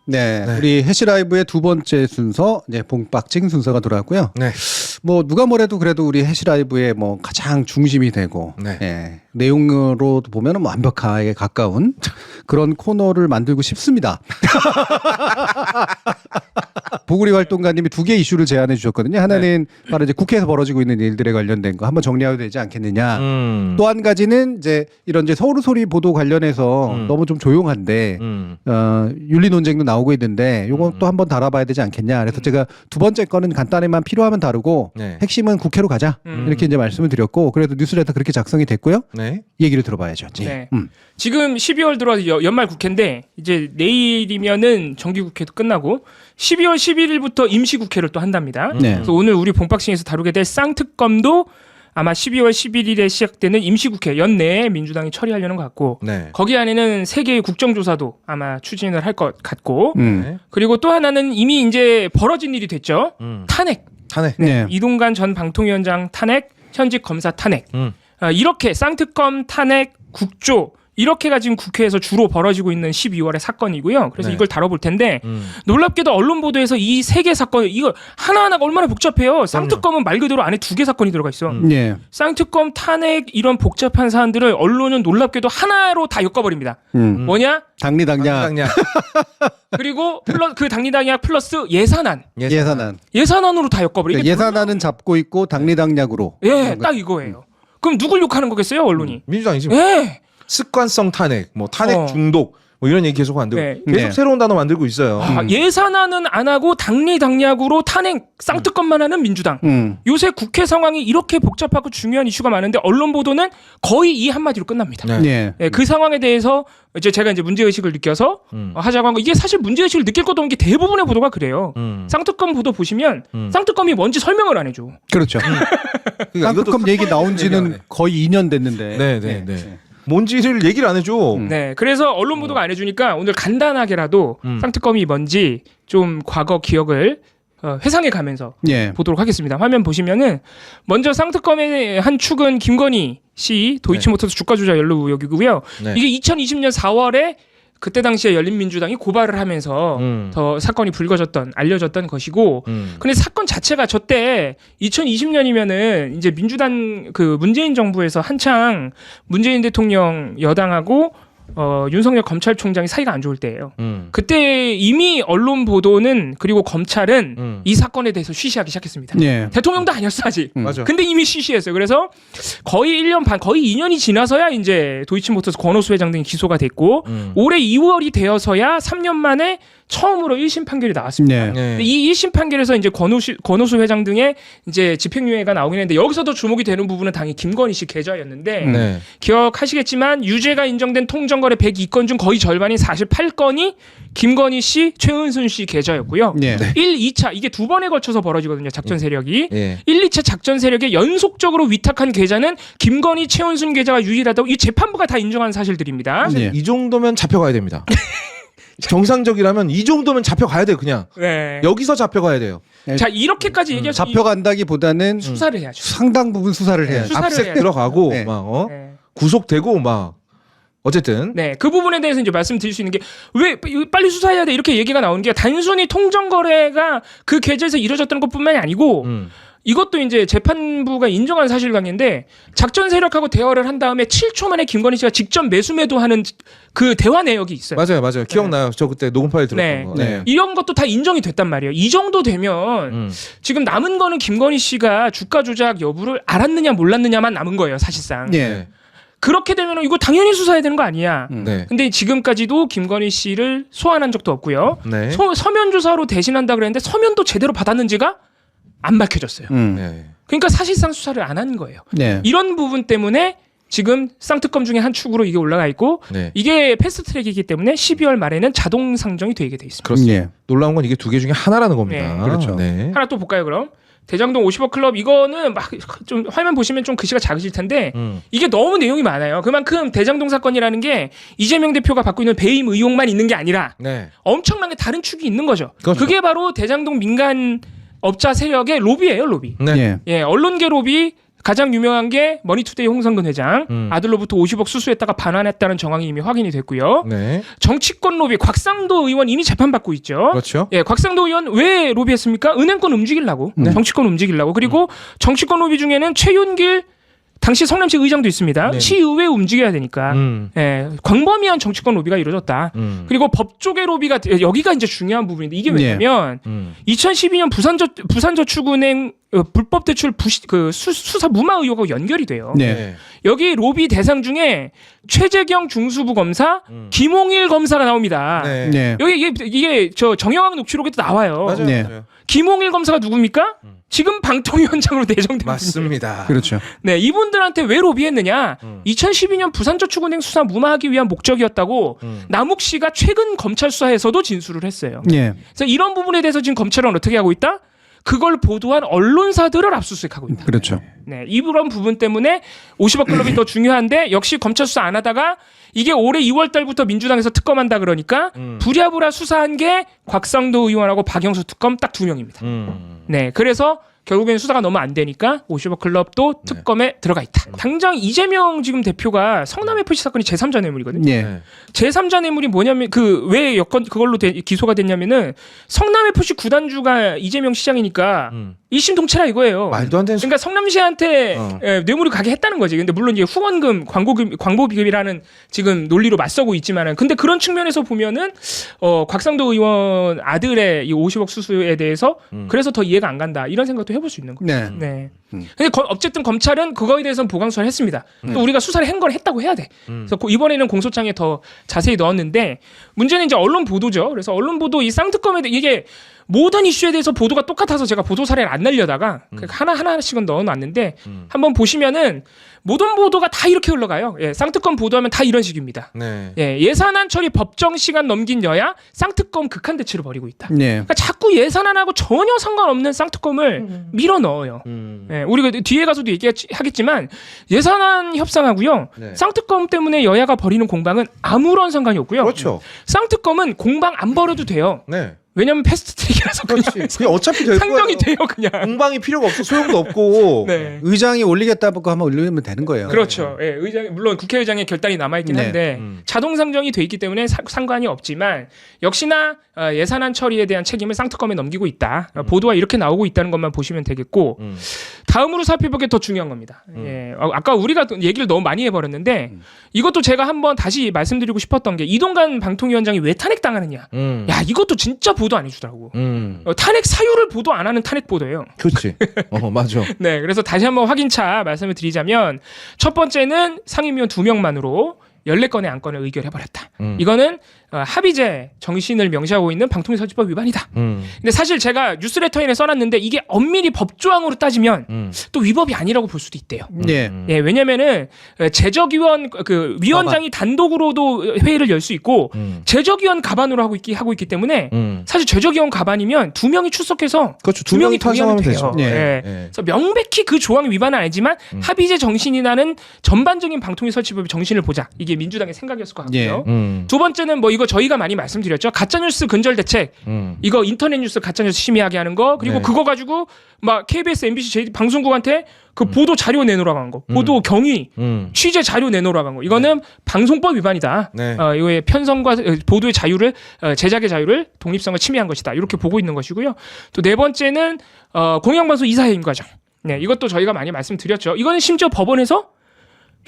네, 네. 우리 해시라이브의 두 번째 순서 이제 봉박징 순서가 돌아왔고요. 네. 뭐 누가 뭐래도 그래도 우리 해시라이브의 뭐 가장 중심이 되고 네. 예, 내용으로 보면은 뭐 완벽하게 가까운 그런 코너를 만들고 싶습니다. 보구리 활동가님이 두 개 이슈를 제안해 주셨거든요. 하나는 바로 이제 국회에서 벌어지고 있는 일들에 관련된 거 한번 정리해야 되지 않겠느냐. 또 한 가지는 이제 이런 이제 서울 소리 보도 관련해서 너무 좀 조용한데 윤리 논쟁도 나오고 있는데 요건 또 한번 다뤄봐야 되지 않겠냐. 그래서 제가 두 번째 거는 간단히만 필요하면 다루고 네. 핵심은 국회로 가자 이렇게 이제 말씀을 드렸고 그래도 뉴스레터 그렇게 작성이 됐고요. 네. 얘기를 들어봐야죠. 네. 지금 12월 들어와서 연말 국회인데 이제 내일이면은 정기국회도 끝나고 12월 11일부터 임시국회를 또 한답니다. 네. 그래서 오늘 우리 본박싱에서 다루게 될 쌍특검도 아마 12월 11일에 시작되는 임시국회 연내에 민주당이 처리하려는 것 같고 네. 거기 안에는 3개의 국정조사도 아마 추진을 할 것 같고 네. 그리고 또 하나는 이미 이제 벌어진 일이 됐죠. 탄핵. 탄핵. 네. 이동관 전 방통위원장 탄핵, 현직 검사 탄핵. 음. 이렇게 쌍특검 탄핵, 국조 이렇게가 지금 국회에서 주로 벌어지고 있는 12월의 사건이고요. 그래서 네. 이걸 다뤄볼 텐데 놀랍게도 언론 보도에서 이 3개 사건 이거 하나하나가 얼마나 복잡해요. 쌍특검은 말 그대로 안에 2개 사건이 들어가 있어. 예. 쌍특검 탄핵 이런 복잡한 사안들을 언론은 놀랍게도 하나로 다 엮어버립니다. 뭐냐? 당리당략. 당장. 그리고 그 당리당략 플러스 예산안. 예산안. 예산안으로 다 엮어버려. 이게 예산안은 잡고 있고 당리당략으로. 예, 딱 이거예요. 그럼 누굴 욕하는 거겠어요, 언론이? 민주당이지. 예. 습관성 탄핵, 뭐 탄핵 중독, 뭐 이런 얘기 계속 만들고 네. 계속 네. 새로운 단어 만들고 있어요. 예산안은 안 하고 당리당략으로 탄핵 쌍특검만 하는 민주당. 요새 국회 상황이 이렇게 복잡하고 중요한 이슈가 많은데 언론 보도는 거의 이 한마디로 끝납니다. 네. 예. 예, 그 상황에 대해서 제가 이제 문제의식을 느껴서 하자고 한 거. 이게 사실 문제의식을 느낄 것도 없는 게 대부분의 보도가 그래요. 쌍특검 보도 보시면 쌍특검이 뭔지 설명을 안 해줘. 그렇죠. 그러니까 이것도 쌍특검 얘기 나온 얘기 안 지는 해. 거의 2년 됐는데. 네. 뭔지를 얘기를 안 해줘. 네, 그래서 언론 보도가 안 해주니까 오늘 간단하게라도 쌍특검이 뭔지 좀 과거 기억을 회상해 가면서 예. 보도록 하겠습니다. 화면 보시면은 먼저 쌍특검의 한 축은 김건희 씨 도이치모터스 주가 조작 연루 의혹이고요. 네. 이게 2020년 4월에 그때 당시에 열린민주당이 고발을 하면서 더 사건이 알려졌던 것이고 근데 사건 자체가 저때 2020년이면은 이제 민주당 그 문재인 정부에서 한창 문재인 대통령 여당하고 윤석열 검찰총장이 사이가 안 좋을 때예요. 그때 이미 언론 보도는 그리고 검찰은 이 사건에 대해서 쉬쉬하기 시작했습니다. 예. 대통령도 아니었어 아직. 맞아. 근데 이미 쉬쉬했어요. 그래서 거의 1년 반, 거의 2년이 지나서야 이제 도이치모터스 권오수 회장 등이 기소가 됐고 올해 2월이 되어서야 3년 만에 처음으로 1심 판결이 나왔습니다. 네. 네. 근데 이 1심 판결에서 이제 권오수 회장 등의 이제 집행유예가 나오긴 했는데 여기서도 주목이 되는 부분은 당연히 김건희 씨 계좌였는데 네. 기억하시겠지만 유죄가 인정된 통정거래 102건 중 거의 절반인 48건이 김건희 씨, 최은순 씨 계좌였고요. 네. 1, 2차 이게 두 번에 걸쳐서 벌어지거든요. 작전 세력이. 예. 1, 2차 작전 세력에 연속적으로 위탁한 계좌는 김건희, 최은순 계좌가 유일하다고 이 재판부가 다 인정한 사실들입니다. 사실 예. 이 정도면 잡혀가야 됩니다. 정상적이라면 이 정도면 잡혀가야 돼요. 그냥 네. 여기서 잡혀가야 돼요. 자 이렇게까지 얘기할 수 잡혀간다기보다는 수사를 해야죠. 상당 부분 수사를 해야죠. 수사를 압색 해야죠. 들어가고 네. 막 네. 구속되고 막 어쨌든 네, 그 부분에 대해서 이제 말씀드릴 수 있는 게 왜 빨리 수사해야 돼 이렇게 얘기가 나오는 게 단순히 통정 거래가 그 계좌에서 이루어졌던 것뿐만이 아니고 이것도 이제 재판부가 인정한 사실관계인데 작전 세력하고 대화를 한 다음에 7초 만에 김건희 씨가 직접 매수매도하는 그 대화 내역이 있어요. 맞아요. 기억나요. 저 그때 녹음 파일 들었던 네. 거. 네. 이런 것도 다 인정이 됐단 말이에요. 이 정도 되면 지금 남은 거는 김건희 씨가 주가 조작 여부를 알았느냐 몰랐느냐만 남은 거예요, 사실상. 예. 그렇게 되면 이거 당연히 수사해야 되는 거 아니야. 네. 근데 지금까지도 김건희 씨를 소환한 적도 없고요. 네. 서면 조사로 대신한다 그랬는데 서면도 제대로 받았는지가 안 밝혀졌어요. 네. 그러니까 사실상 수사를 안 한 거예요. 네. 이런 부분 때문에 지금 쌍특검 중에 한 축으로 이게 올라가 있고 네. 이게 패스트트랙이기 때문에 12월 말에는 자동 상정이 되게 돼 있습니다. 그렇습니다. 예. 놀라운 건 이게 두 개 중에 하나라는 겁니다. 네. 그렇죠. 네. 하나 또 볼까요, 그럼? 대장동 50억 클럽 이거는 막 좀 화면 보시면 좀 글씨가 작으실 텐데 이게 너무 내용이 많아요. 그만큼 대장동 사건이라는 게 이재명 대표가 받고 있는 배임 의혹만 있는 게 아니라 네. 엄청나게 다른 축이 있는 거죠. 그렇죠. 그게 바로 대장동 민간 업자 세력의 로비예요, 로비. 네. 예. 예, 언론계 로비, 가장 유명한 게 머니투데이 홍성근 회장 아들로부터 50억 수수했다가 반환했다는 정황이 이미 확인이 됐고요. 네. 정치권 로비 곽상도 의원 이미 재판받고 있죠. 그렇죠. 예, 곽상도 의원 왜 로비했습니까? 은행권 움직이려고, 정치권 움직이려고. 그리고 정치권 로비 중에는 최윤길 당시 성남시 의장도 있습니다. 네. 시의회 움직여야 되니까. 예, 광범위한 정치권 로비가 이루어졌다. 그리고 법조계 로비가 여기가 이제 중요한 부분인데 이게 왜냐면 2012년 부산저축은행 불법 대출 수사 무마 의혹하고 연결이 돼요. 네. 여기 로비 대상 중에 최재경 중수부 검사, 김홍일 검사가 나옵니다. 네. 네. 여기 이게 저 정영학 녹취록에도 나와요. 맞아요. 네. 맞아요. 김홍일 검사가 누굽니까? 지금 방통위원장으로 내정된 분이에요. 맞습니다. 그렇죠. 네, 이분들한테 왜 로비했느냐? 2012년 부산저축은행 수사 무마하기 위한 목적이었다고 남욱 씨가 최근 검찰 수사에서도 진술을 했어요. 예. 그래서 이런 부분에 대해서 지금 검찰은 어떻게 하고 있다? 그걸 보도한 언론사들을 압수수색하고 있다. 그렇죠. 네, 이런 부분 때문에 50억 클럽이 더 중요한데 역시 검찰 수사 안 하다가 이게 올해 2월 달부터 민주당에서 특검한다 그러니까 부랴부랴 수사한 게 곽상도 의원하고 박영수 특검 딱 2명입니다. 네, 그래서 결국엔 수사가 너무 안 되니까 50억 클럽도 특검에 들어가 있다. 당장 이재명 지금 대표가 성남FC 사건이 제3자 뇌물이거든요. 예. 네. 제3자 뇌물이 뭐냐면 왜 여건 그걸로 기소가 됐냐면은 성남FC 구단주가 이재명 시장이니까 일심동체라 이거예요. 말도 안 되는 그러니까 성남시한테 뇌물을 가게 했다는 거지. 근데 물론 이제 후원금, 광고비급이라는 지금 논리로 맞서고 있지만은 근데 그런 측면에서 보면은 곽상도 의원 아들의 이 50억 수수에 대해서 그래서 더 이해가 안 간다 이런 생각도 해볼 수 있는 거죠. 네. 네. 근데 어쨌든 검찰은 그거에 대해서는 보강 수사를 했습니다. 또 우리가 수사를 한 걸 했다고 해야 돼. 그래서 이번에는 공소장에 더 자세히 넣었는데 문제는 이제 언론 보도죠. 그래서 언론 보도 이 쌍특검에 이게 모든 이슈에 대해서 보도가 똑같아서 제가 보도 사례를 안 날려다가 하나씩은 넣어놨는데 한번 보시면은 모든 보도가 다 이렇게 흘러가요. 예, 쌍특검 보도하면 다 이런 식입니다. 네. 예, 예산안 처리 법정 시간 넘긴 여야 쌍특검 극한 대치를 벌이고 있다. 네. 그러니까 자꾸 예산안하고 전혀 상관없는 쌍특검을 밀어 넣어요. 예, 우리가 뒤에 가서도 얘기하겠지만 예산안 협상하고요. 네. 쌍특검 때문에 여야가 벌이는 공방은 아무런 상관이 없고요. 그렇죠. 쌍특검은 공방 안 벌여도 돼요. 네. 왜냐면 패스트트랙이라서 그냥 그렇지. 그냥 어차피 될 상정이 거예요. 돼요, 그냥. 공방이 필요가 없어. 소용도 없고. 네. 의장이 올리겠다고 하면 올리면 되는 거예요. 그렇죠. 예, 의장 물론 국회의장의 결단이 남아 있긴 네. 한데 자동 상정이 돼 있기 때문에 상관이 없지만 역시나 예산안 처리에 대한 책임을 쌍특검에 넘기고 있다. 보도가 이렇게 나오고 있다는 것만 보시면 되겠고 다음으로 살펴볼 게 더 중요한 겁니다. 예, 아까 우리가 얘기를 너무 많이 해버렸는데 이것도 제가 한번 다시 말씀드리고 싶었던 게 이동관 방통위원장이 왜 탄핵당하느냐. 야, 이것도 진짜 보도 안 해주더라고. 탄핵 사유를 보도 안 하는 탄핵 보도예요. 그렇지. 맞아. 네, 그래서 다시 한번 확인차 말씀을 드리자면 첫 번째는 상임위원 2명만으로 14건의 안건을 의결해버렸다. 이거는 합의제 정신을 명시하고 있는 방통위설치법 위반이다. 근데 사실 제가 뉴스레터에 써놨는데 이게 엄밀히 법조항으로 따지면 또 위법이 아니라고 볼 수도 있대요. 네. 예, 왜냐면은 제적위원 위원장이 단독으로도 회의를 열 수 있고 제적위원 가반으로 하고 있기 때문에 사실 제적위원 가반이면 2명이 출석해서 그렇죠. 2명이 동의하면 돼요. 되죠. 예. 예. 예. 그래서 명백히 그 조항 위반은 아니지만 합의제 정신이라는 전반적인 방통위 설치법의 정신을 보자. 이게 민주당의 생각이었을 것 같고요. 두 번째는 뭐 이거 저희가 많이 말씀드렸죠. 가짜뉴스 근절 대책. 이거 인터넷 뉴스 가짜뉴스 심의하게 하는 거. 그리고 네. 그거 가지고 막 KBS, MBC, JD 방송국한테 그 보도 자료 내놓으라고 한 거. 보도 경위, 취재 자료 내놓으라고 한 거. 이거는 방송법 위반이다. 네. 이거의 편성과 보도의 자유를 제작의 자유를 독립성을 침해한 것이다. 이렇게 보고 있는 것이고요. 또 네 번째는 공영방송 이사회임 과정. 네, 이것도 저희가 많이 말씀드렸죠. 이거는 심지어 법원에서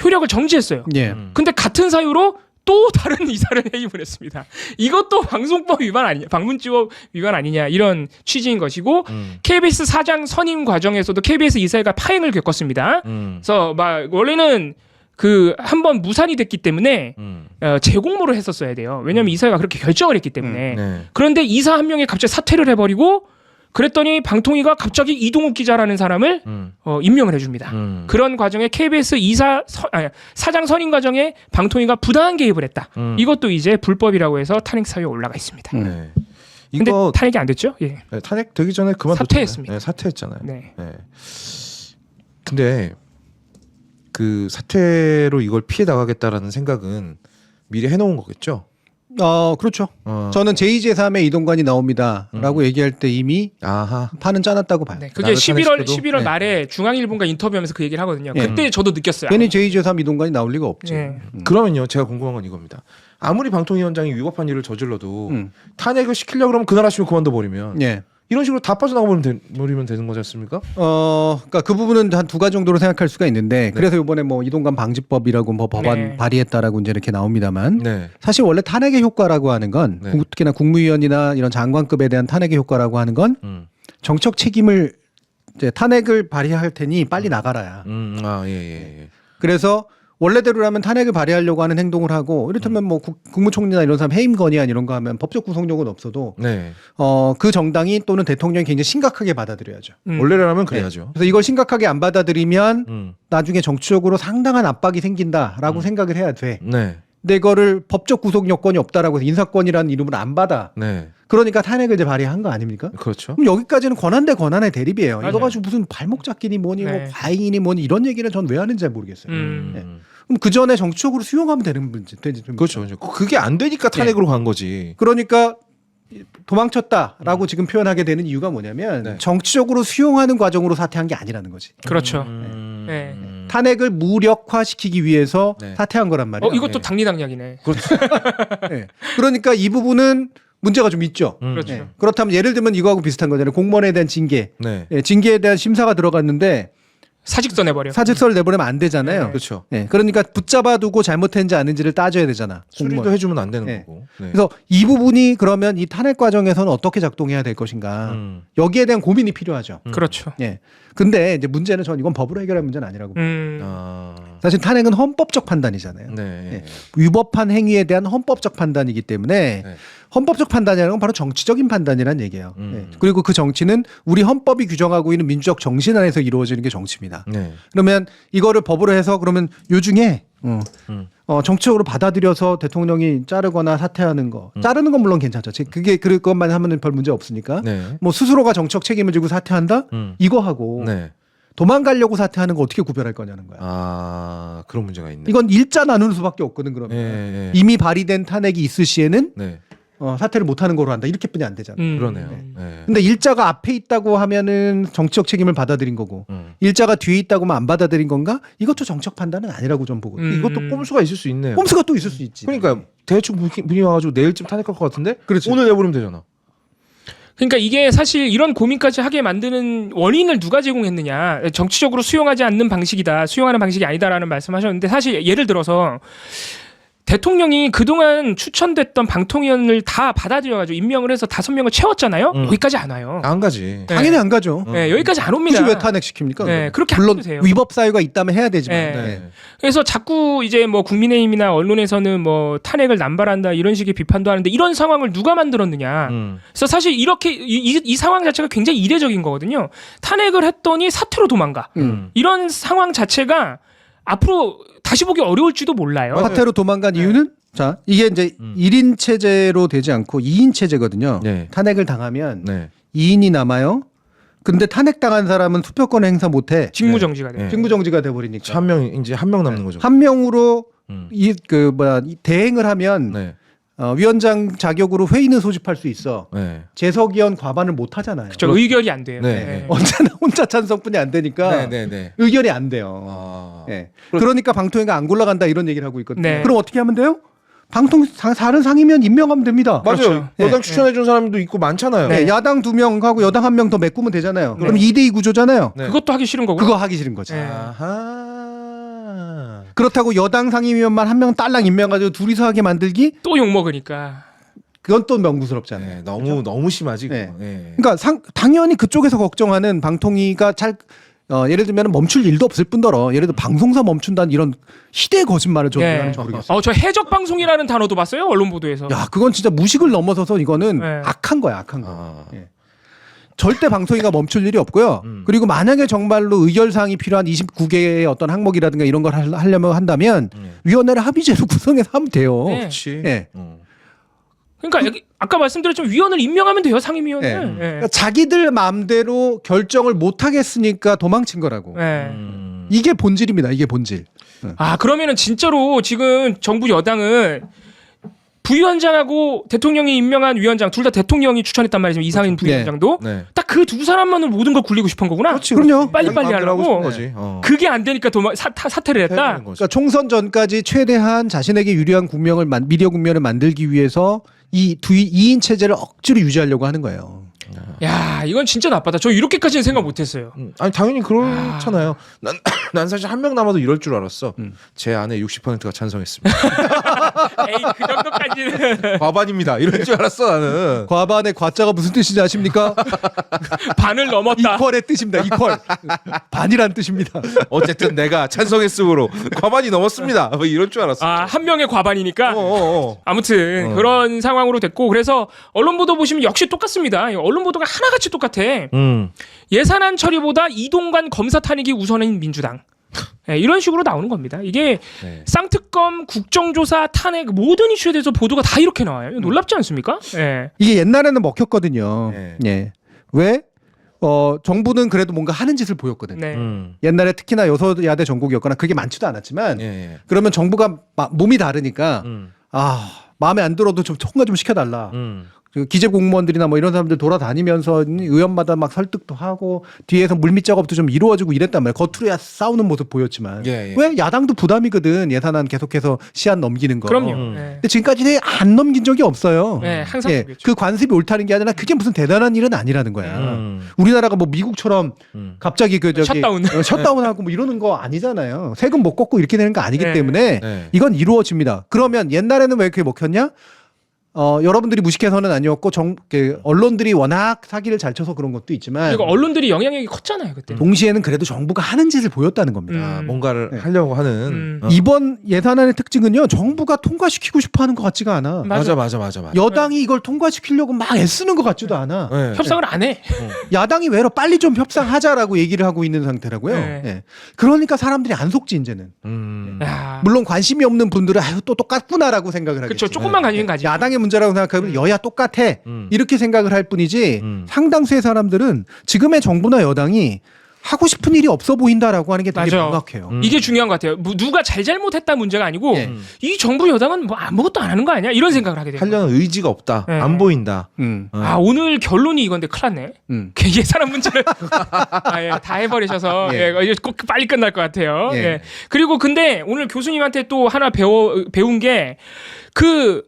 효력을 정지했어요. 예. 근데 같은 사유로 또 다른 이사를 해임을 했습니다. 이것도 방송법 위반 아니냐, 방문지법 위반 아니냐 이런 취지인 것이고 KBS 사장 선임 과정에서도 KBS 이사회가 파행을 겪었습니다. 그래서 막 원래는 그 한 번 무산이 됐기 때문에 재공모를 했었어야 돼요. 왜냐하면 이사회가 그렇게 결정을 했기 때문에. 네. 그런데 이사 한 명이 갑자기 사퇴를 해버리고 그랬더니 방통위가 갑자기 이동욱 기자라는 사람을 임명을 해줍니다. 그런 과정에 KBS 사장 선임 과정에 방통위가 부당한 개입을 했다. 이것도 이제 불법이라고 해서 탄핵 사유에 올라가 있습니다. 네. 근데 이거 탄핵이 안 됐죠? 예. 네, 탄핵 되기 전에 사퇴했습니다. 네, 사퇴했잖아요. 네. 네. 근데 그 사퇴로 이걸 피해 나가겠다라는 생각은 미리 해놓은 거겠죠. 그렇죠. 저는 제2, 제3의 이동관이 나옵니다라고 얘기할 때 이미 아하. 판은 짜놨다고 봐요. 네, 그게 11월 탄핵시켜도? 말에 중앙일보가 인터뷰하면서 그 얘기를 하거든요. 네. 그때 저도 느꼈어요. 괜히 제2, 제3 이동관이 나올 리가 없지. 네. 그러면요, 제가 궁금한 건 이겁니다. 아무리 방통위원장이 위법한 일을 저질러도 음. 탄핵을 시키려고 그러면 그날 아침에 그만둬 버리면 예. 이런 식으로 다 빠져나가버리면 되는 거지 않습니까? 그러니까 그 부분은 한 두 가지 정도로 생각할 수가 있는데 그래서 이번에 뭐 이동관 방지법이라고 뭐 법안 네. 발의했다라고 이제 이렇게 나옵니다만 네. 사실 원래 탄핵의 효과라고 하는 건 네. 특히나 국무위원이나 이런 장관급에 대한 탄핵의 효과라고 하는 건 정책 책임을 이제 탄핵을 발의할 테니 빨리 나가라야. 예. 그래서 원래대로라면 탄핵을 발의하려고 하는 행동을 하고 이를테면 뭐 국무총리나 이런 사람 해임 건의안 이런 거 하면 법적 구속력은 없어도 네. 그 정당이 또는 대통령이 굉장히 심각하게 받아들여야죠. 원래라면 그래야죠. 그래서 이걸 심각하게 안 받아들이면 네. 나중에 정치적으로 상당한 압박이 생긴다라고 생각을 해야 돼. 네. 근데 이거를 법적 구속 여건이 없다라고 해서 인사권이라는 이름을 안 받아. 네. 그러니까 탄핵을 이제 발의한 거 아닙니까? 그렇죠. 그럼 여기까지는 권한 대 권한의 대립이에요. 맞아요. 이거 가지고 무슨 발목 잡기니 뭐니 네. 뭐 과잉이니 뭐니 이런 얘기를 전 왜 하는지 잘 모르겠어요. 음. 그럼 그 전에 정치적으로 수용하면 되는 문제. 그렇죠. 그게 안 되니까 탄핵으로 간 거지. 그러니까 도망쳤다라고 지금 표현하게 되는 이유가 뭐냐면 네. 정치적으로 수용하는 과정으로 사퇴한 게 아니라는 거지. 그렇죠. 음. 네. 탄핵을 무력화시키기 위해서 네. 사퇴한 거란 말이에요. 이것도 네. 당리당략이네. 네. 그러니까 이 부분은 문제가 좀 있죠. 그렇죠. 네. 그렇다면 예를 들면 이거하고 비슷한 거잖아요. 공무원에 대한 징계. 네. 네, 징계에 대한 심사가 들어갔는데 사직서 내버려. 사직서를 내보내면 안 되잖아요. 네. 그렇죠. 네. 그러니까 붙잡아두고 잘못했는지 아닌지를 따져야 되잖아. 수리도 공무원. 해주면 안 되는 네. 거고. 네. 그래서 이 부분이 그러면 이 탄핵 과정에서는 어떻게 작동해야 될 것인가. 여기에 대한 고민이 필요하죠. 그렇죠. 예. 근데 이제 문제는 전 이건 법으로 해결할 문제는 아니라고. 아. 사실 탄핵은 헌법적 판단이잖아요. 네. 위법한 행위에 대한 헌법적 판단이기 때문에 네. 헌법적 판단이라는 건 바로 정치적인 판단이라는 얘기예요. 예. 그리고 그 정치는 우리 헌법이 규정하고 있는 민주적 정신 안에서 이루어지는 게 정치입니다. 네. 그러면 이거를 법으로 해서 그러면 요 중에 정치적으로 받아들여서 대통령이 자르거나 사퇴하는 거 자르는 건 물론 괜찮죠. 그게 그것만 하면 별 문제 없으니까. 네. 뭐 스스로가 정치적 책임을 지고 사퇴한다 이거 하고 네. 도망가려고 사퇴하는 거 어떻게 구별할 거냐는 거야. 아, 그런 문제가 있네. 이건 일자 나누는 수밖에 없거든. 그러면 네. 이미 발의된 탄핵이 있을 시에는 네. 사퇴를 못하는 거로 한다. 이렇게뿐이 안 되잖아. 그러네요. 네. 근데 일자가 앞에 있다고 하면은 정치적 책임을 받아들인 거고 일자가 뒤에 있다고만 안 받아들인 건가? 이것도 정책 판단은 아니라고 좀 보고. 이것도 꼼수가 있을 수 있네요. 꼼수가 또 있을 수 있지. 그러니까 대충 분이 와가지고 내일쯤 탄핵할 것 같은데 그렇지. 오늘 내버리면 되잖아. 그러니까 이게 사실 이런 고민까지 하게 만드는 원인을 누가 제공했느냐. 정치적으로 수용하지 않는 방식이다. 수용하는 방식이 아니다라는 말씀하셨는데 사실 예를 들어서 대통령이 그동안 추천됐던 방통위원을 다 받아들여가지고 임명을 해서 5명을 채웠잖아요. 여기까지 안 와요. 안 가지. 당연히 안 가죠. 네, 여기까지 안 옵니다. 굳이 왜 탄핵시킵니까? 네, 그렇게 안 물론 해주세요. 위법 사유가 있다면 해야 되지만. 네. 네. 그래서 자꾸 이제 뭐 국민의힘이나 언론에서는 뭐 탄핵을 남발한다 이런 식의 비판도 하는데 이런 상황을 누가 만들었느냐. 그래서 사실 이렇게 이 상황 자체가 굉장히 이례적인 거거든요. 탄핵을 했더니 사퇴로 도망가. 이런 상황 자체가 앞으로 다시 보기 어려울지도 몰라요. 사태로 도망간 이유는 자 이게 이제 1인 체제로 되지 않고 2인 체제거든요. 네. 탄핵을 당하면 네. 2인이 남아요. 근데 탄핵당한 사람은 투표권 행사 못해. 직무정지가 돼요. 네. 직무정지가 돼버리니까 한 명 이제 한 명 남는 거죠. 한 명으로 음. 이 대행을 하면 네. 위원장 자격으로 회의는 소집할 수 있어. 네. 재석위원 과반을 못 하잖아요. 그렇죠. 의결이 안 돼요. 네. 네. 언제나 혼자 찬성뿐이 안 되니까 네. 의결이 안 돼요. 아. 예. 그러니까 방통위가 안 굴러간다 이런 얘기를 하고 있거든요. 네. 그럼 어떻게 하면 돼요? 다른 상임위원 임명하면 됩니다. 맞아요. 그렇죠. 여당 추천해 준 사람도 있고 많잖아요. 네, 야당 2명하고 여당 1명 더 메꾸면 되잖아요. 네. 그럼 2대2 구조잖아요. 네. 그것도 하기 싫은 거고. 그거 하기 싫은 거지. 네. 아하. 그렇다고 여당 상임위원만 1명 딸랑 임명가지고 둘이서 하게 만들기? 또 욕 먹으니까. 그건 또 명구스럽잖아요. 네, 너무 심하지. 네. 그거. 네. 그러니까 당연히 그쪽에서 걱정하는 방통위가 예를 들면 멈출 일도 없을 뿐더러 예를 들어 방송사 멈춘다는 이런 희대의 거짓말을 저 왜 하는지 모르겠어요. 저 해적 방송이라는 단어도 봤어요 언론 보도에서. 야, 그건 진짜 무식을 넘어서서 이거는 네. 악한 거야, 악한 거. 아. 예. 절대 방송위가 멈출 일이 없고요. 그리고 만약에 정말로 의결사항이 필요한 29개의 어떤 항목이라든가 이런 걸 하려면 한다면 위원회를 합의제로 구성해서 하면 돼요. 네. 그렇지. 예. 그러니까 여기 아까 말씀드렸지만 위원을 임명하면 돼요 상임위원을. 예. 예. 그러니까 자기들 마음대로 결정을 못 하겠으니까 도망친 거라고. 예. 이게 본질입니다. 이게 본질. 아 그러면은 진짜로 지금 정부 여당은 부위원장하고 대통령이 임명한 위원장 둘 다 대통령이 추천했단 말이죠. 이상인 부위원장도 네. 딱 그 두 사람만은 모든 걸 굴리고 싶은 거구나. 그렇지, 그럼요. 빨리빨리 하려고. 싶은 거지. 그게 안 되니까 사퇴를 했다. 해버리는 거지. 그러니까 총선 전까지 최대한 자신에게 유리한 국면을 미디어 국면을 만들기 위해서 이 2인 체제를 억지로 유지하려고 하는 거예요. 야, 이건 진짜 나쁘다. 저 이렇게까지는 생각 못했어요. 아니 당연히 그렇잖아요. 난 사실 한 명 남아도 이럴 줄 알았어. 제 안에 60%가 찬성했습니다. 에이, 그 정도까지는 과반입니다. 이럴 줄 알았어 나는. 과반의 과자가 무슨 뜻인지 아십니까? 반을 넘었다. 이퀄의 뜻입니다. 이퀄. 반이란 뜻입니다. 어쨌든 내가 찬성했으므로 과반이 넘었습니다. 뭐 이럴 줄 알았어. 아, 한 명의 과반이니까. 아무튼 어. 그런 상황으로 됐고 그래서 언론 보도 보시면 역시 똑같습니다. 언론 보도가 하나같이 똑같아. 예산안 처리보다 이동관 검사 탄핵이 우선인 민주당. 네, 이런 식으로 나오는 겁니다. 이게 네. 쌍특검, 국정조사, 탄핵 모든 이슈에 대해서 보도가 다 이렇게 나와요. 놀랍지 않습니까? 네. 이게 옛날에는 먹혔거든요. 네. 예. 왜? 정부는 그래도 뭔가 하는 짓을 보였거든요. 네. 옛날에 특히나 여소야대 전국이었거나 그게 많지도 않았지만 예. 그러면 정부가 몸이 다르니까 마음에 안 들어도 좀 통과 좀 시켜달라. 그 기재 공무원들이나 뭐 이런 사람들 돌아다니면서 의원마다 막 설득도 하고 뒤에서 물밑 작업도 좀 이루어지고 이랬단 말이에요. 겉으로야 싸우는 모습 보였지만 예. 왜 야당도 부담이거든 예산안 계속해서 시한 넘기는 거. 그럼요. 네. 근데 지금까지 안 넘긴 적이 없어요. 네, 항상 예, 그렇죠. 그 관습이 옳다는 게 아니라 그게 무슨 대단한 일은 아니라는 거야. 우리나라가 뭐 미국처럼 갑자기 그 저기 셧다운. 셧다운하고 뭐 이러는 거 아니잖아요. 세금 못 걷고 이렇게 되는 거 아니기 네. 때문에 네. 이건 이루어집니다. 그러면 옛날에는 왜 그게 먹혔냐? 여러분들이 무식해서는 아니었고 언론들이 워낙 사기를 잘 쳐서 그런 것도 있지만 그리고 언론들이 영향력이 컸잖아요 그때. 동시에는 그래도 정부가 하는 짓을 보였다는 겁니다. 뭔가를 네. 하려고 하는. 이번 예산안의 특징은요. 정부가 통과시키고 싶어하는 것 같지가 않아. 맞아. 여당이 이걸 통과시키려고 막 애쓰는 것 같지도 않아. 네. 협상을 안 해. 야당이 외로 빨리 좀 협상하자라고 얘기를 하고 있는 상태라고요. 네. 예. 그러니까 사람들이 안 속지 이제는. 야. 물론 관심이 없는 분들은 아유 또 똑같구나라고 생각을 하겠지. 그렇죠. 조금만 관심 가지. 야당의 문제라고 생각하면 여야 똑같아 이렇게 생각을 할 뿐이지 상당수의 사람들은 지금의 정부나 여당이 하고 싶은 일이 없어 보인다라고 하는 게 되게 맞아. 명확해요. 이게 중요한 것 같아요. 뭐 누가 잘못했다 문제가 아니고 예. 이 정부 여당은 뭐 아무것도 안 하는 거 아니야? 이런 생각을 하게 돼요. 하려는 의지가 없다. 네. 안 보인다. 아 오늘 결론이 이건데 큰일 났네. 예산안 문제를 다 해버리셔서 예. 이제 꼭 빨리 끝날 것 같아요. 예. 예. 그리고 근데 오늘 교수님한테 또 하나 배운 게 그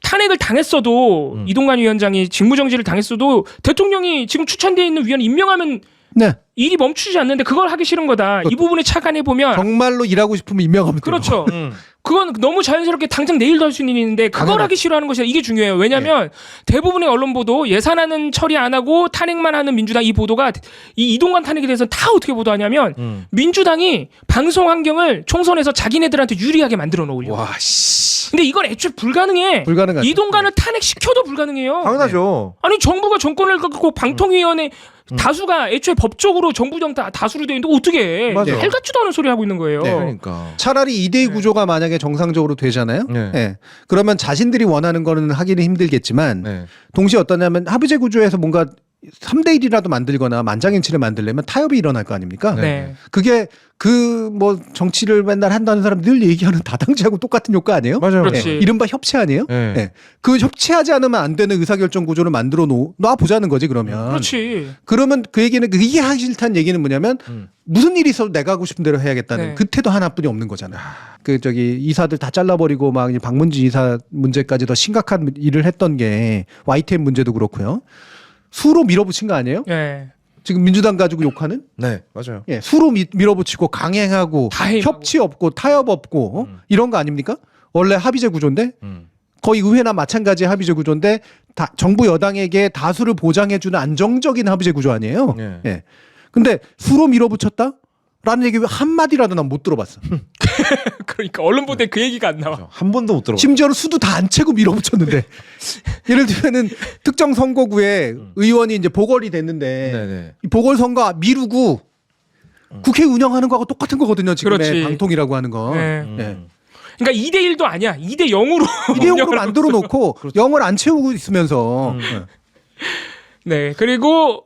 탄핵을 당했어도 이동관 위원장이 직무정지를 당했어도 대통령이 지금 추천되어 있는 위원 임명하면 네. 일이 멈추지 않는데 그걸 하기 싫은 거다. 이 부분에 착안해 보면 정말로 일하고 싶으면 임명하면 돼요. 그렇죠. 그건 너무 자연스럽게 당장 내일도 할 수 있는 일인데 그걸 당연하죠. 하기 싫어하는 것이 이게 중요해요. 왜냐하면 대부분의 언론 보도 예산안은 처리 안 하고 탄핵만 하는 민주당 이 보도가 이 이동관 탄핵에 대해서 다 어떻게 보도하냐면 민주당이 방송 환경을 총선에서 자기네들한테 유리하게 만들어 놓으려고. 와 씨. 근데 이건 애초에 불가능해. 불가능하죠. 이동관을 탄핵시켜도 불가능해요. 당연하죠. 아니 정부가 정권을 갖고 방통위원회 다수가 애초에 법적으로 정부정 다수로 되어 있는데 어떻게 해? 맞아요. 할 같지도 않은 소리 하고 있는 거예요. 네. 그러니까. 차라리 2대2 구조가 만약에 정상적으로 되잖아요. 네. 예. 그러면 자신들이 원하는 거는 하기는 힘들겠지만 네. 동시에 어떠냐면 합의제 구조에서 뭔가 3대1이라도 만들거나 만장일치를 만들려면 타협이 일어날 거 아닙니까? 네. 그게 그 뭐 정치를 맨날 한다는 사람 늘 얘기하는 다당제하고 똑같은 효과 아니에요? 맞아요. 그렇지. 예. 이른바 협치 아니에요? 네. 예. 그 협치하지 않으면 안 되는 의사결정 구조를 만들어 놔보자는 거지 그러면. 그렇지. 그러면 그 얘기는 이게 하기 싫다는 얘기는 뭐냐면 무슨 일이 있어도 내가 하고 싶은 대로 해야겠다는 네. 그 태도 하나뿐이 없는 거잖아. 그 저기 이사들 다 잘라버리고 막 박문지 이사 문제까지 더 심각한 일을 했던 게 YTN 문제도 그렇고요. 수로 밀어붙인 거 아니에요? 네. 지금 민주당 가지고 욕하는? 네, 맞아요. 예, 수로 밀어붙이고 강행하고 다행하고. 협치 없고 타협 없고 이런 거 아닙니까? 원래 합의제 구조인데 거의 의회나 마찬가지의 합의제 구조인데 정부 여당에게 다수를 보장해주는 안정적인 합의제 구조 아니에요? 네. 예. 근데 수로 밀어붙였다? 라는 얘기 한마디라도 난 못 들어봤어. 그러니까 언론 보도에 그 얘기가 안 나와. 한 번도 못 들어봤어요. 심지어는 수도 다 안 채고 밀어붙였는데. 예를 들면은 특정 선거구에 의원이 이제 보궐이 됐는데 네네. 이 보궐선거 미루고 국회 운영하는 거하고 똑같은 거거든요. 지금의 그렇지. 방통이라고 하는 거. 네. 예. 그러니까 2대 1도 아니야. 2대 0으로. 일회용으로 만들어 놓고 영을 안 채우고 있으면서 네. 그리고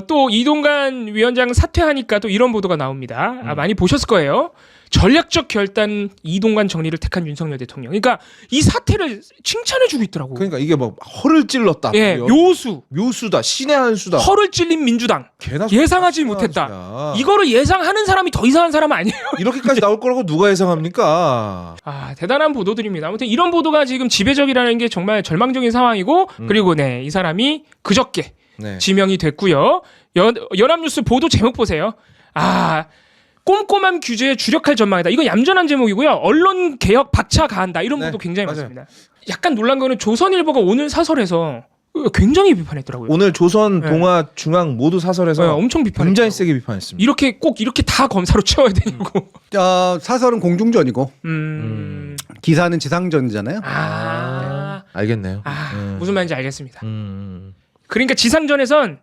또 이동관 위원장 사퇴하니까 또 이런 보도가 나옵니다. 많이 보셨을 거예요. 전략적 결단 이동관 정리를 택한 윤석열 대통령. 그러니까 이 사태를 칭찬해주고 있더라고. 그러니까 이게 뭐 허를 찔렀다. 예, 묘수다. 신의 한 수다. 허를 찔린 민주당. 개나 예상하지 소리야, 못했다. 진짜. 이거를 예상하는 사람이 더 이상한 사람은 아니에요. 이렇게까지 나올 거라고 누가 예상합니까? 아, 대단한 보도들입니다. 아무튼 이런 보도가 지금 지배적이라는 게 정말 절망적인 상황이고, 그리고 네, 이 사람이 그저께 네. 지명이 됐고요. 연합뉴스 보도 제목 보세요. 아, 꼼꼼한 규제에 주력할 전망이다. 이거 얌전한 제목이고요. 언론 개혁 박차 가한다. 이런 네, 보도 굉장히 맞아요. 많습니다. 약간 놀란 거는 조선일보가 오늘 사설에서 굉장히 비판했더라고요. 오늘 조선, 네. 동아, 중앙 모두 사설에서 네, 엄청 비판했어요. 굉장히 세게 비판했습니다. 이렇게 꼭 이렇게 다 검사로 채워야 되냐고. 사설은 공중전이고 음. 기사는 지상전이잖아요. 알겠네요. 무슨 말인지 알겠습니다. 그러니까 지상전에선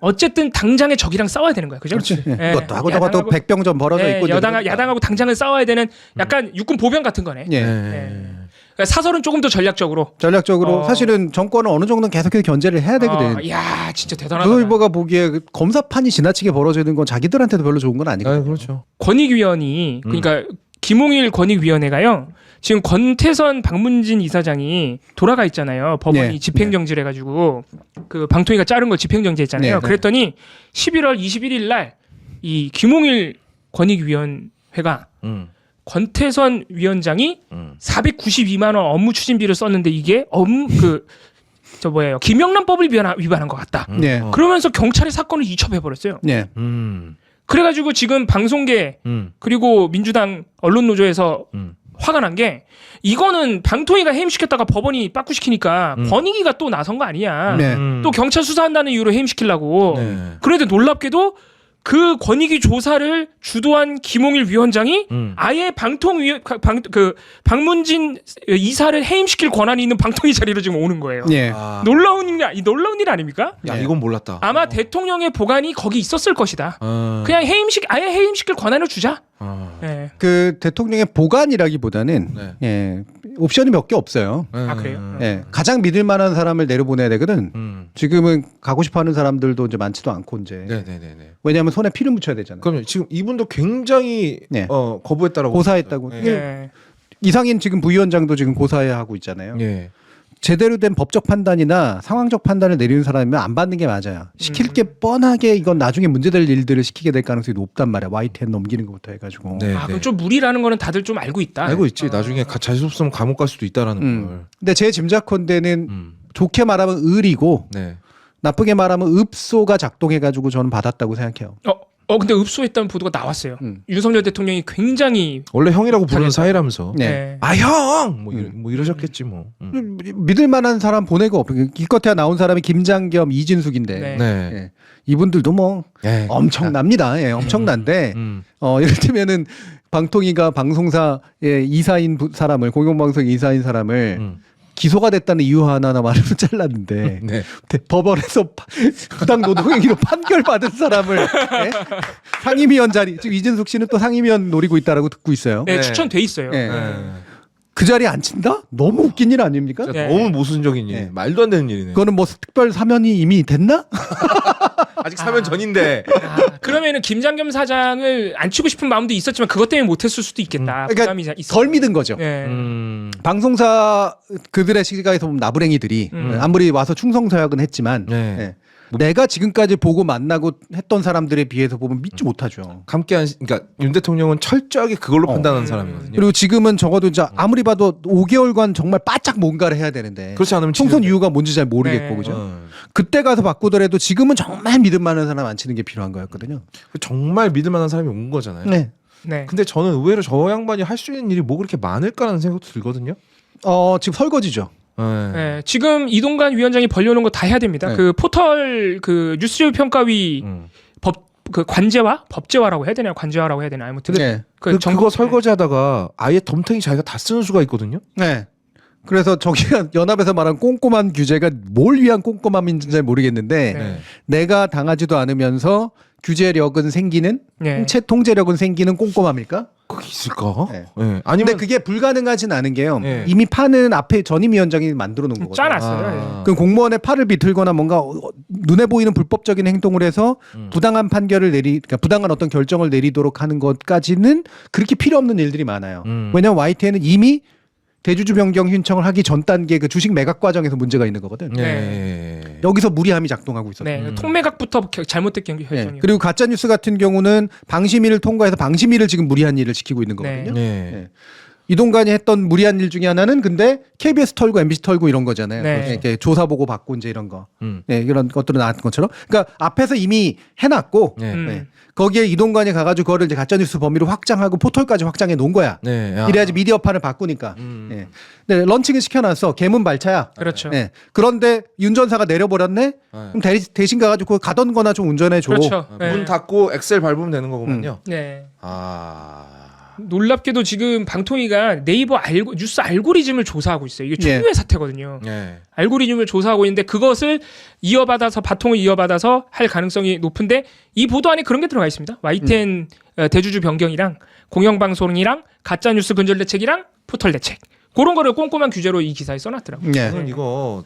어쨌든 당장의 적이랑 싸워야 되는 거야. 그죠? 그렇지. 예. 이것도 하고 저것도 백병전 벌어져 있고 이제 야당하고 당장은 싸워야 되는 약간 육군 보병 같은 거네. 예. 그러니까 사설은 조금 더 전략적으로. 전략적으로 사실은 정권은 어느 정도는 계속해서 견제를 해야 되거든. 야, 진짜 대단하다. 조선일보가 보기에 그 검사판이 지나치게 벌어지는 건 자기들한테도 별로 좋은 건 아니거든요. 그렇죠. 권익위원이 그러니까 김홍일 권익위원회가요. 지금 권태선 박문진 이사장이 돌아가 있잖아요. 법원이 네. 집행정지해가지고 그 방통위가 자른 거 집행정지했잖아요. 네. 그랬더니 11월 21일 날 이 김홍일 권익위원회가 권태선 위원장이 492만 원 업무 추진비를 썼는데 이게 김영란법을 위반한 것 같다. 네. 그러면서 경찰에 사건을 이첩해버렸어요. 네. 그래가지고 지금 방송계 그리고 민주당 언론노조에서 화가 난 게 이거는 방통위가 해임시켰다가 법원이 빠꾸시키니까 권익위가 또 나선 거 아니냐. 네. 또 경찰 수사한다는 이유로 해임시키려고. 네. 그런데 놀랍게도 그 권익위 조사를 주도한 김홍일 위원장이 아예 박문진 이사를 해임시킬 권한이 있는 방통위 자리로 지금 오는 거예요. 네. 놀라운 일 아닙니까? 야, 이건 몰랐다. 아마 대통령의 보관이 거기 있었을 것이다. 그냥 아예 해임시킬 권한을 주자. 네. 그 대통령의 보관이라기보다는 네. 예, 옵션이 몇 개 없어요. 아, 그래요? 예, 가장 믿을 만한 사람을 내려보내야 되거든. 지금은 가고 싶어하는 사람들도 이제 많지도 않고 이제. 네네네. 왜냐하면 손에 피를 묻혀야 되잖아요. 그럼 지금 이분도 굉장히 네. 거부했다라고 고사했다고. 네. 네. 이상인 지금 부위원장도 지금 고사해야 하고 있잖아요. 예. 제대로 된 법적 판단이나 상황적 판단을 내리는 사람이면 안 받는 게 맞아요. 시킬 게 뻔하게 이건 나중에 문제될 일들을 시키게 될 가능성이 높단 말이야. YTN 넘기는 것부터 해가지고. 네. 그럼 좀 무리라는 거는 다들 좀 알고 있다. 알고 있지. 나중에 자질 없으면 감옥 갈 수도 있다라는 걸. 근데 제 짐작컨대는 좋게 말하면 을이고 네. 나쁘게 말하면 읍소가 작동해가지고 저는 받았다고 생각해요. 근데 읍소했다는 보도가 나왔어요. 윤석열 대통령이 굉장히 원래 형이라고 부르는 잘했다. 사이라면서. 네. 아 형! 뭐 이러셨겠지 뭐. 믿을 만한 사람 보내고 기껏해야 나온 사람이 김장겸, 이진숙인데 네. 네. 예. 이분들도 뭐 예. 엄청납니다. 예, 엄청난데 예를 들면은 방통위가 방송사의 이사인 사람을 공영방송 이사인 사람을 기소가 됐다는 이유 하나나 말로 잘랐는데 네. 법원에서 부당 노동행위로 판결받은 사람을 예? 상임위원 자리 지금 이진숙 씨는 또 상임위원 노리고 있다라고 듣고 있어요. 네, 네. 추천돼 있어요. 예. 네. 그 자리에 앉힌다? 너무 웃긴 일 아닙니까? 진짜 네. 너무 모순적인 일. 네. 말도 안 되는 일이네. 그거는 뭐 특별 사면이 이미 됐나? 아직 사면 전인데. 그러면은 김장겸 사장을 안 치고 싶은 마음도 있었지만 그것 때문에 못했을 수도 있겠다. 부담이 있었- 덜 믿은 거죠. 네. 방송사 그들의 시각에서 보면 나부랭이들이 아무리 와서 충성서약은 했지만 네. 예. 내가 지금까지 보고 만나고 했던 사람들에 비해서 보면 믿지 못하죠. 함께한 그러니까 윤 대통령은 철저하게 그걸로 판단하는 사람이거든요. 그리고 지금은 적어도 이제 아무리 봐도 5개월간 정말 바짝 뭔가를 해야 되는데 그렇지 않으면 총선 치는데. 이유가 뭔지 잘 모르겠고 네. 그죠? 그때 가서 바꾸더라도 지금은 정말 믿을 만한 사람 안 치는 게 필요한 거였거든요. 정말 믿을 만한 사람이 온 거잖아요. 네. 네. 근데 저는 의외로 저 양반이 할 수 있는 일이 뭐 그렇게 많을까라는 생각도 들거든요. 지금 설거지죠. 네. 네, 지금 이동관 위원장이 벌려놓은 거 다 해야 됩니다. 네. 그 포털 그 뉴스리뷰 평가위 그 법제화라고 해야 되나요? 관제화라고 해야 되나요? 아무튼 네. 그거 설거지하다가 아예 덤탱이 자기가 다 쓰는 수가 있거든요. 네. 그래서 저기가 연합에서 말한 꼼꼼한 규제가 뭘 위한 꼼꼼함인지 잘 모르겠는데 네. 내가 당하지도 않으면서 규제력은 생기는 네. 통제력은 생기는 꼼꼼함일까? 그게 있을까? 네. 네. 아니면 근데 그게 불가능하진 않은 게요. 네. 이미 판은 앞에 전임위원장이 만들어 놓은 거거든요. 짜놨어요. 그 공무원의 팔을 비틀거나 뭔가 눈에 보이는 불법적인 행동을 해서 부당한 판결을 그러니까 부당한 어떤 결정을 내리도록 하는 것까지는 그렇게 필요 없는 일들이 많아요. 왜냐하면 YTN은 이미 대주주 변경 신청을 하기 전 단계 그 주식 매각 과정에서 문제가 있는 거거든. 네. 여기서 무리함이 작동하고 있었어요. 네, 통매각부터 잘못된 결정이요. 네. 그리고 가짜 뉴스 같은 경우는 방심위를 통과해서 방심위를 지금 무리한 일을 지키고 있는 거거든요. 네. 네. 이동관이 했던 무리한 일 중에 하나는 근데 KBS 털고 MBC 털고 이런 거잖아요. 네. 이렇게 조사 보고 받고 이제 이런 거. 네, 이런 것들은 나왔던 것처럼. 그러니까 앞에서 이미 해놨고 네. 네. 거기에 이동관이 가가지고 그거를 이제 가짜뉴스 범위로 확장하고 포털까지 확장해 놓은 거야. 네. 이래야지 미디어판을 바꾸니까. 네. 네, 런칭을 시켜놨어. 개문 발차야. 그렇죠. 네. 그런데 윤 전사가 내려버렸네. 그럼 대신 가가지고 가던 거나 좀 운전해줘. 그렇죠. 문 닫고 엑셀 밟으면 되는 거구만요. 네. 아. 놀랍게도 지금 방통위가 네이버 뉴스 알고리즘을 조사하고 있어요. 이게 초유의 사태거든요. 네. 알고리즘을 조사하고 있는데 그것을 이어받아서 바통을 이어받아서 할 가능성이 높은데 이 보도 안에 그런 게 들어가 있습니다. YTN 대주주 변경이랑 공영방송이랑 가짜뉴스 근절 대책이랑 포털 대책 그런 거를 꼼꼼한 규제로 이 기사에 써놨더라고요. 네. 저는 이거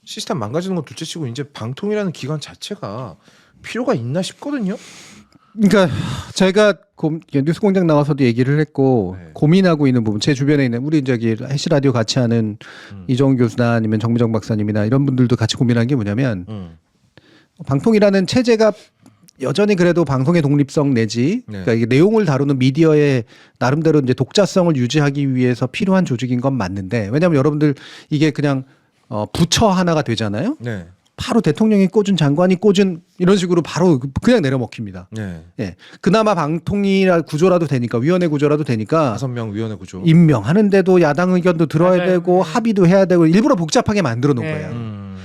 시스템 망가지는 건 둘째치고 이제 방통이라는 기관 자체가 필요가 있나 싶거든요. 그러니까 제가 뉴스공장 나와서도 얘기를 했고 네. 고민하고 있는 부분, 제 주변에 있는 우리 저기 해시 라디오 같이 하는 이정훈 교수나 아니면 정미정 박사님이나 이런 분들도 같이 고민한 게 뭐냐면 방통이라는 체제가 여전히 그래도 방송의 독립성 내지 그러니까 이게 내용을 다루는 미디어의 나름대로 이제 독자성을 유지하기 위해서 필요한 조직인 건 맞는데, 왜냐하면 여러분들 이게 그냥 부처 하나가 되잖아요. 네. 바로 대통령이 꽂은 장관이 꽂은 이런 식으로 바로 그냥 내려먹힙니다. 네. 예. 그나마 방통이라 구조라도 되니까, 위원회 구조라도 되니까 5명 위원회 구조. 임명하는데도 야당 의견도 들어야 맞아요. 되고 합의도 해야 되고 일부러 복잡하게 만들어 놓은 네. 거예요.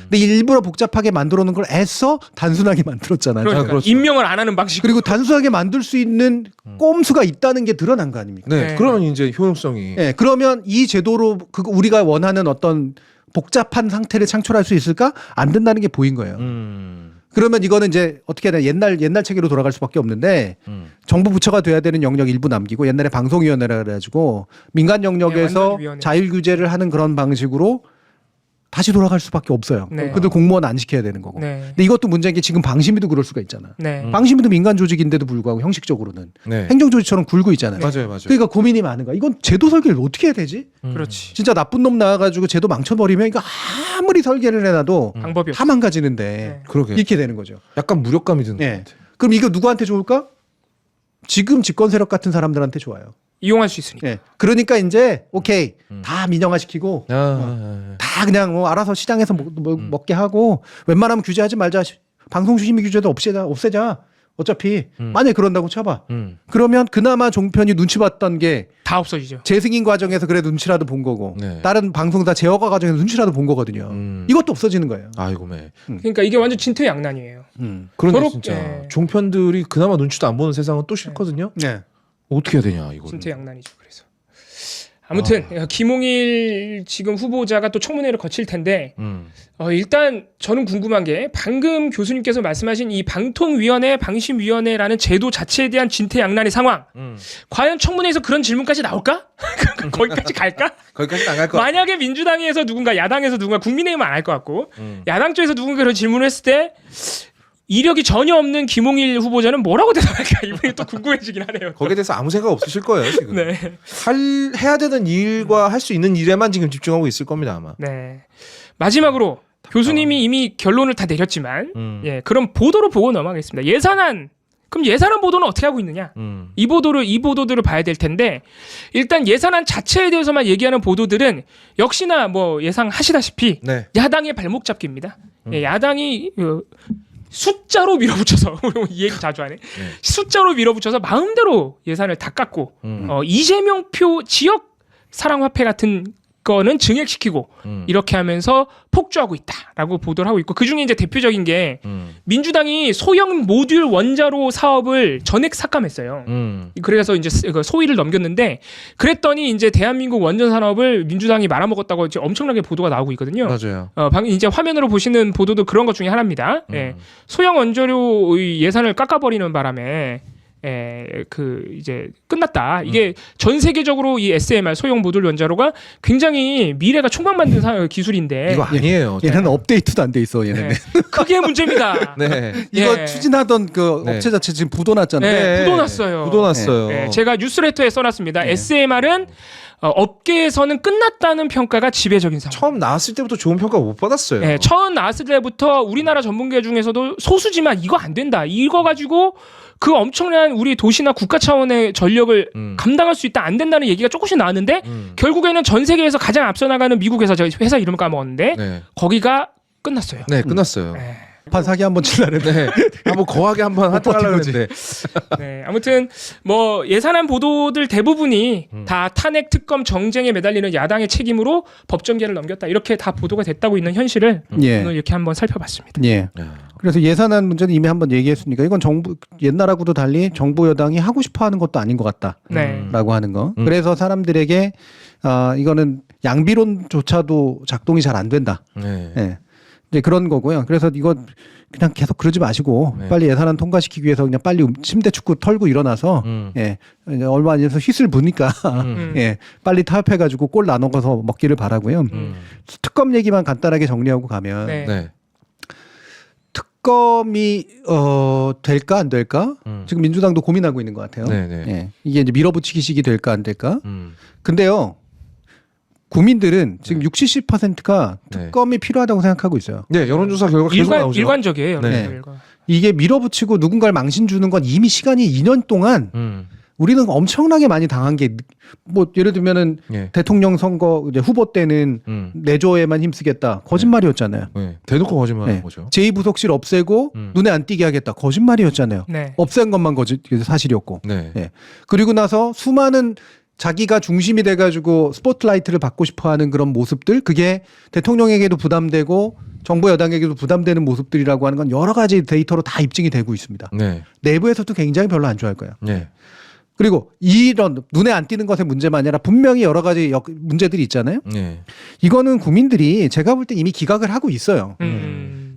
근데 일부러 복잡하게 만들어 놓은 걸 애써 단순하게 만들었잖아요. 그러니까 그렇죠. 임명을 안 하는 방식. 그리고 단순하게 만들 수 있는 꼼수가 있다는 게 드러난 거 아닙니까? 네. 네. 그러면 이제 효용성이. 예. 그러면 이 제도로 우리가 원하는 어떤 복잡한 상태를 창출할 수 있을까? 안 된다는 게 보인 거예요. 그러면 이거는 이제 어떻게 해야 되나 옛날 체계로 돌아갈 수밖에 없는데 정부 부처가 돼야 되는 영역 일부 남기고 옛날에 방송위원회라 그래가지고 민간 영역에서 완전 위원회. 자율 규제를 하는 그런 방식으로 다시 돌아갈 수밖에 없어요. 네. 근데 공무원 안 시켜야 되는 거고. 네. 근데 이것도 문제인 게 지금 방심위도 그럴 수가 있잖아. 네. 방심위도 민간 조직인데도 불구하고 형식적으로는 네. 행정조직처럼 굴고 있잖아요. 맞아요, 맞아요. 그러니까 고민이 많은 거야. 이건 제도 설계를 어떻게 해야 되지? 그렇지. 진짜 나쁜 놈 나와가지고 제도 망쳐버리면 이거 아무리 설계를 해놔도 방법이 없어. 다 망가지는데 네. 그러게. 이렇게 되는 거죠. 약간 무력감이 드는 네. 것 같아. 그럼 이거 누구한테 좋을까? 지금 집권 세력 같은 사람들한테 좋아요. 이용할 수 있으니까. 네. 그러니까 이제 오케이 다 민영화시키고 다 그냥 뭐 알아서 시장에서 먹게 하고 웬만하면 규제하지 말자. 방송주심의 규제도 없애자. 어차피 만약에 그런다고 쳐봐. 그러면 그나마 종편이 눈치 봤던 게 다 없어지죠. 재승인 과정에서 그래도 눈치라도 본 거고 네. 다른 방송사 제어가 과정에서 눈치라도 본 거거든요. 이것도 없어지는 거예요. 아이고 매. 그러니까 이게 완전 진퇴양난이에요. 그런데 저렇게- 진짜 네. 종편들이 그나마 눈치도 안 보는 세상은 또 싫거든요. 네. 어떻게 해야 되냐 이거. 진퇴양난이죠. 그래서 아무튼 김홍일 지금 후보자가 또 청문회를 거칠 텐데 일단 저는 궁금한 게 방금 교수님께서 말씀하신 이 방통위원회, 방심위원회라는 제도 자체에 대한 진퇴양난의 상황, 과연 청문회에서 그런 질문까지 나올까? 거기까지 갈까? 거기까지 안 갈 거. 만약에 민주당에서 누군가, 야당에서 누군가, 국민의힘은 안 할 것 같고 야당 쪽에서 누군가 그런 질문을 했을 때 이력이 전혀 없는 김홍일 후보자는 뭐라고 대답할까? 이번에 또 궁금해지긴 하네요. 거기에 대해서 아무 생각 없으실 거예요 지금. 네. 해야 되는 일과 할 수 있는 일에만 지금 집중하고 있을 겁니다 아마. 네. 마지막으로 교수님이 이미 결론을 다 내렸지만, 예, 그럼 보도로 보고 넘어가겠습니다. 그럼 예산안 보도는 어떻게 하고 있느냐? 이 보도들을 봐야 될 텐데, 일단 예산안 자체에 대해서만 얘기하는 보도들은 역시나 뭐 예상하시다시피 네. 야당의 발목 잡기입니다. 예, 야당이 숫자로 밀어붙여서 이 얘기 자주 하네. 숫자로 밀어붙여서 마음대로 예산을 다 깎고 이재명표 지역 사랑화폐 같은 거는 증액시키고 이렇게 하면서 폭주하고 있다라고 보도를 하고 있고, 그중에 이제 대표적인 게 민주당이 소형 모듈 원자로 사업을 전액 삭감했어요. 그래서 이제 소위를 넘겼는데, 그랬더니 이제 대한민국 원전 산업을 민주당이 말아먹었다고 이제 엄청나게 보도가 나오고 있거든요. 맞아요. 방금 이제 화면으로 보시는 보도도 그런 것 중에 하나입니다. 예. 소형 원자료 예산을 깎아버리는 바람에 그 이제 끝났다. 이게 전 세계적으로 이 SMR 소형 모듈 원자로가 굉장히 미래가 촉망받는 기술인데 이거 아니에요. 얘는 업데이트도 안 돼 있어. 얘네는. 그게 문제입니다. 네. 이거 추진하던 그 네. 업체 자체 지금 부도났잖아요. 네, 부도났어요. 부도났어요. 제가 뉴스레터에 써놨습니다. 네. SMR은 업계에서는 끝났다는 평가가 지배적인 상황. 처음 나왔을 때부터 좋은 평가 못 받았어요. 네, 처음 나왔을 때부터 우리나라 전문가 중에서도 소수지만 이거 안 된다. 이거 가지고 그 엄청난 우리 도시나 국가 차원의 전력을 감당할 수 있다. 안 된다는 얘기가 조금씩 나왔는데 결국에는 전 세계에서 가장 앞서 나가는 미국 회사, 제가 회사 이름을 까먹었는데 네. 거기가 끝났어요. 네, 끝났어요. 판 사기 한번 칠라는데. 네. 한번 거하게 한번 하려고 했는데. 네, 아무튼 뭐 예산안 보도들 대부분이 다 탄핵 특검 정쟁에 매달리는 야당의 책임으로 법정계를 넘겼다. 이렇게 다 보도가 됐다고 있는 현실을 예. 오늘 이렇게 한번 살펴봤습니다. 예. 그래서 예산안 문제는 이미 한번 얘기했으니까 이건 정부 옛날하고도 달리 정부 여당이 하고 싶어하는 것도 아닌 것 같다라고 하는 거. 그래서 사람들에게 이거는 양비론조차도 작동이 잘 안 된다. 네. 예. 이제 그런 거고요. 그래서 이거 그냥 계속 그러지 마시고 네. 빨리 예산안 통과시키기 위해서 그냥 빨리 침대 축구 털고 일어나서 예. 이제 얼마 안 돼서 휘슬 부니까 예. 빨리 타협해가지고 골 나눠서 먹기를 바라고요. 특검 얘기만 간단하게 정리하고 가면 네. 네. 특검이 될까 안 될까? 지금 민주당도 고민하고 있는 것 같아요. 네, 네. 예. 이게 이제 밀어붙이기식이 될까 안 될까? 근데요. 국민들은 지금 60~70%가 네. 특검이 필요하다고 생각하고 있어요. 네, 여론조사 결과 계속 나오죠. 일관적이에요. 네. 여론조사. 이게 밀어붙이고 누군가를 망신 주는 건 이미 시간이 2년 동안 우리는 엄청나게 많이 당한 게 뭐 예를 들면은 네. 대통령 선거 이제 후보 때는 내조에만 힘쓰겠다 거짓말이었잖아요. 네. 대놓고 거짓말하는 네. 거죠. 제2부속실 없애고 눈에 안 띄게 하겠다 거짓말이었잖아요. 네. 없앤 것만 사실이었고. 네. 예. 그리고 나서 수많은 자기가 중심이 돼가지고 스포트라이트를 받고 싶어하는 그런 모습들, 그게 대통령에게도 부담되고 정부 여당에게도 부담되는 모습들이라고 하는 건 여러 가지 데이터로 다 입증이 되고 있습니다. 네. 내부에서도 굉장히 별로 안 좋아할 거예요. 네. 그리고 이런 눈에 안 띄는 것의 문제만 아니라 분명히 여러 가지 문제들이 있잖아요. 네. 이거는 국민들이 제가 볼 때 이미 기각을 하고 있어요.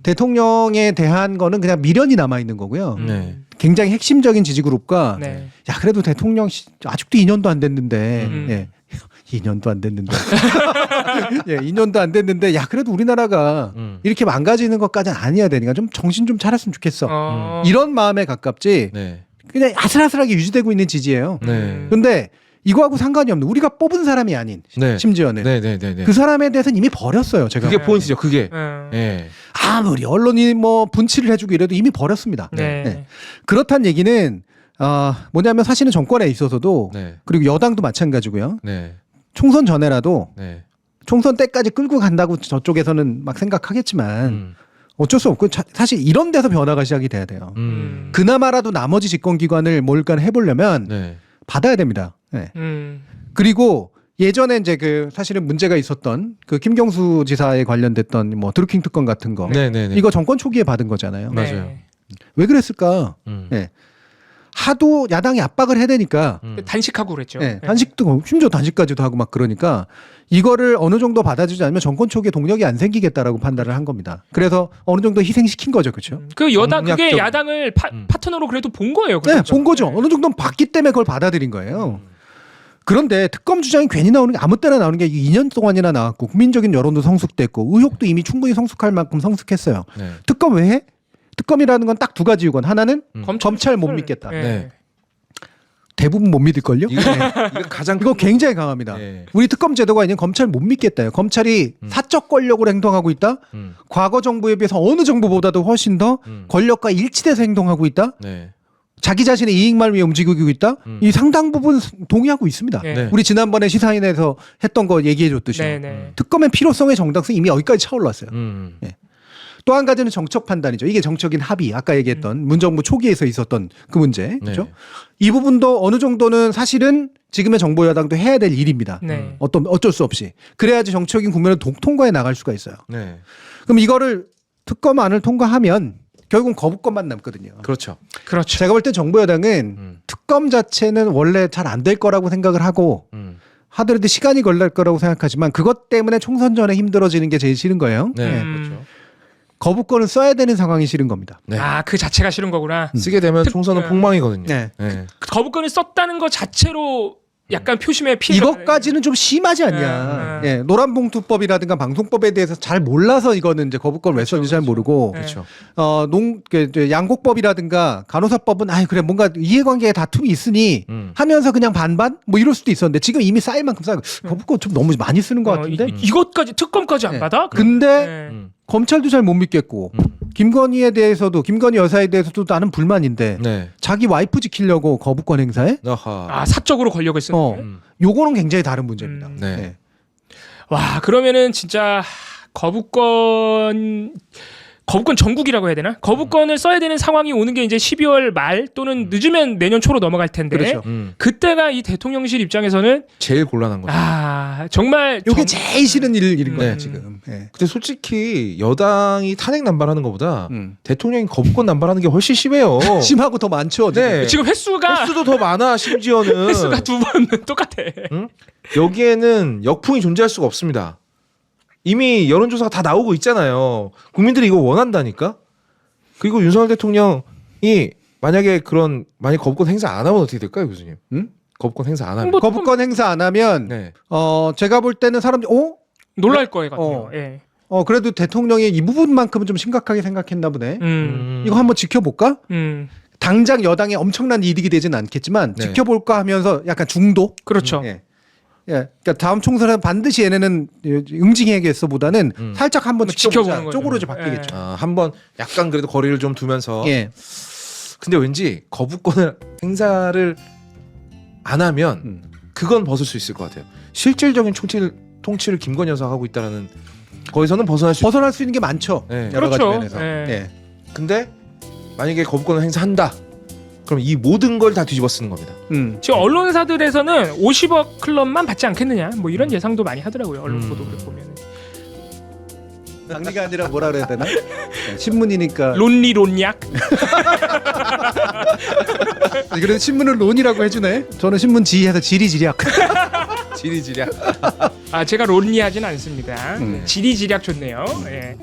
대통령에 대한 거는 그냥 미련이 남아 있는 거고요. 네. 굉장히 핵심적인 지지 그룹과 네. 야 그래도 대통령 아직도 2년도 안 됐는데 예. 2년도 안 됐는데 예, 2년도 안 됐는데 야 그래도 우리나라가 이렇게 망가지는 것까지는 아니어야 되니까 좀 정신 좀 차렸으면 좋겠어. 이런 마음에 가깝지 네. 그냥 아슬아슬하게 유지되고 있는 지지예요. 네. 근데 이거하고 상관이 없는 우리가 뽑은 사람이 아닌 네. 심지어는 네. 네. 네. 네. 그 사람에 대해서는 이미 버렸어요. 제가 그게 포인트죠. 그게. 네. 네. 아무리 언론이 뭐 분치를 해주고 이래도 이미 버렸습니다. 네. 네. 그렇다는 얘기는 뭐냐면 사실은 정권에 있어서도 네. 그리고 여당도 마찬가지고요. 네. 총선 전에라도 네. 총선 때까지 끌고 간다고 저쪽에서는 막 생각하겠지만 어쩔 수 없고 사실 이런 데서 변화가 시작이 돼야 돼요. 그나마라도 나머지 집권기관을 뭘까 해보려면 네. 받아야 됩니다. 네. 그리고 예전에 이제 그 사실은 문제가 있었던 그 김경수 지사에 관련됐던 뭐 드루킹 특권 같은 거 네. 네. 네. 이거 정권 초기에 받은 거잖아요. 네. 맞아요. 왜 그랬을까? 네. 하도 야당이 압박을 해대니까 단식하고 그랬죠. 네, 단식도 심지어 단식까지도 하고 막 그러니까 이거를 어느 정도 받아주지 않으면 정권 초기에 동력이 안 생기겠다라고 판단을 한 겁니다. 그래서 어느 정도 희생시킨 거죠, 그렇죠? 그 여당 그게 공략적- 야당을 파트너로 그래도 본 거예요. 네, 그렇죠? 본 거죠. 네. 어느 정도는 봤기 때문에 그걸 받아들인 거예요. 그런데 특검 주장이 괜히 나오는 게 아무 때나 나오는 게 2년 동안이나 나왔고 국민적인 여론도 성숙됐고 의혹도 이미 충분히 성숙할 만큼 성숙했어요. 네. 특검 왜 해? 특검이라는 건 딱 두 가지 요건. 하나는 검찰 못 믿겠다. 네. 대부분 못 믿을걸요? 이거 가장 이거 굉장히 강합니다. 네. 우리 특검 제도가 있는 검찰 못 믿겠다요. 검찰이 사적 권력으로 행동하고 있다. 과거 정부에 비해서 어느 정부보다도 훨씬 더 권력과 일치돼서 행동하고 있다. 네. 자기 자신의 이익만 위해 움직이고 있다. 이 상당 부분 동의하고 있습니다. 네. 네. 우리 지난번에 시사인에서 했던 거 얘기해 줬듯이 네, 네. 특검의 필요성의 정당성이 이미 여기까지 차올랐어요. 네. 또 한 가지는 정책 판단이죠. 이게 정적인 합의. 아까 얘기했던 문정부 초기에서 있었던 그 문제. 그렇죠? 이 부분도 어느 정도는 사실은 지금의 정부 여당도 해야 될 일입니다. 네. 어쩔 수 없이. 그래야지 정치적인 국면을 통과해 나갈 수가 있어요. 네. 그럼 이거를 특검안을 통과하면 결국은 거부권만 남거든요. 그렇죠. 그렇죠. 제가 볼 때 정부 여당은 특검 자체는 원래 잘 안 될 거라고 생각을 하고 하더라도 시간이 걸릴 거라고 생각하지만 그것 때문에 총선 전에 힘들어지는 게 제일 싫은 거예요. 네. 음. 그렇죠. 거부권을 써야 되는 상황이 싫은 겁니다. 네. 그 자체가 싫은 거구나. 쓰게 되면 총선은 폭망이거든요. 네. 네. 거부권을 썼다는 것 자체로 약간 표심에 피해가 이것까지는 좀 심하지 않냐. 네. 예, 노란봉투법이라든가 방송법에 대해서 잘 몰라서 이거는 이제 거부권 왜 썼는지 잘 모르고 네. 그렇죠. 양곡법이라든가 간호사법은 그래 뭔가 이해관계에 다툼이 있으니 하면서 그냥 반반 뭐 이럴 수도 있었는데 지금 이미 쌓일 만큼 쌓이고 거부권 좀 너무 많이 쓰는 것 같은데. 이것까지 특검까지 안 네. 받아? 근데 네. 검찰도 잘 못 믿겠고 김건희 여사에 대해서도 나는 불만인데 네. 자기 와이프 지키려고 거부권 행사해? 아하. 사적으로 권력을 쓰는. 요거는 굉장히 다른 문제입니다. 네. 네. 와, 그러면은 진짜 거부권 전국이라고 해야 되나? 거부권을 써야 되는 상황이 오는 게 이제 12월 말 또는 늦으면 내년 초로 넘어갈 텐데. 그렇죠. 그때가 이 대통령실 입장에서는 제일 곤란한 거죠. 정말 요게 제일 싫은 일인 거예요, 네. 지금. 네. 근데 솔직히 여당이 탄핵 남발하는 것보다 대통령이 거부권 남발하는 게 훨씬 심해요. 심하고 더 많죠. 지금. 네. 지금 횟수가 횟수도 더 많아 심지어는. 횟수가 두 번 똑같아. 응? 여기에는 역풍이 존재할 수가 없습니다. 이미 여론조사가 다 나오고 있잖아요. 국민들이 이거 원한다니까. 그리고 윤석열 대통령이 만약에 거부권 행사 안 하면 어떻게 될까요, 교수님? 응? 거부권 행사 안 하면. 뭐, 거부권 행사 안 하면 네. 제가 볼 때는 사람들이 놀랄 거예요, 같아요. 예. 그래도 대통령이 이 부분만큼은 좀 심각하게 생각했나 보네. 이거 이거 한번 지켜볼까? 음. 당장 여당에 엄청난 이득이 되지는 않겠지만 네. 지켜볼까 하면서 약간 중도. 그렇죠. 예. 예. 그러니까 다음 총선에 반드시 얘네는 응징해야겠어보다는 살짝 한번 지켜보는 지켜보자. 거죠. 쪽으로 이제 바뀌겠죠. 한번 약간 그래도 거리를 좀 두면서. 예. 근데 왠지 거부권을 행사를 안 하면 그건 벗을 수 있을 것 같아요. 실질적인 통치를 김건희 여사가 하고 있다라는 거기서는 벗어날 수 벗어날 수 있는 게 많죠. 네. 여러 가지 그렇죠. 면에서. 예. 예. 근데 만약에 거부권을 행사한다. 그럼 이 모든 걸 다 뒤집어 쓰는 겁니다. 지금 언론사들에서는 50억 클럽만 받지 않겠느냐 뭐 이런 예상도 많이 하더라고요. 언론 보도를 보면. 장리가 아니라 뭐라 그래야 되나? 신문이니까. 론약. 그래도 신문을 론이라고 해주네. 저는 신문 지휘해서 지리지략. 지리지략. 제가 론리하진 않습니다. 네. 지리지략 좋네요. 예.